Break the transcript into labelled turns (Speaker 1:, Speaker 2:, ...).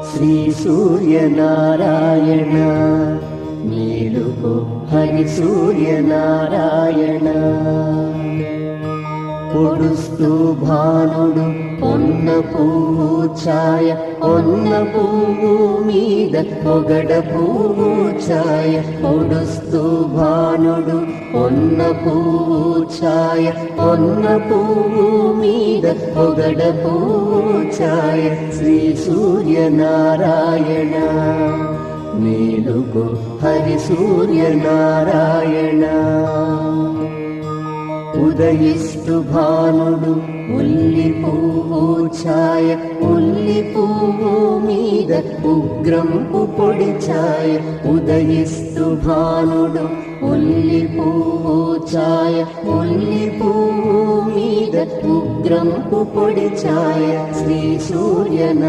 Speaker 1: శ్రీ సూర్యనారాయణ మేలుకో హరి సూర్యనారాయణ. పొడుస్తూ భానుడు పొన్న పువ్వు ఛాయ, పొన్న పువ్వు మీద పొగడ పువ్వు ఛాయ. పొడుస్తూ భానుడు పొన్న పువ్వు ఛాయ, పొన్న పువ్వు మీద పొగడ పువ్వు ఛాయ. శ్రీ సూర్యనారాయణ మేలుకో హరి సూర్యనారాయణ. ఉదయిస్తు భానుడు ఉల్లి పువ్వు ఛాయ, ఉల్లి పువ్వు మీద ఉగ్రంపు పొడి ఛాయ. ఉదయిస్తు భానుడు ఉల్లి పువ్వు ఛాయ, ఉల్లి పువ్వు మీద ఉగ్రంపు పొడి ఛాయ. శ్రీ సూర్యనారాయణ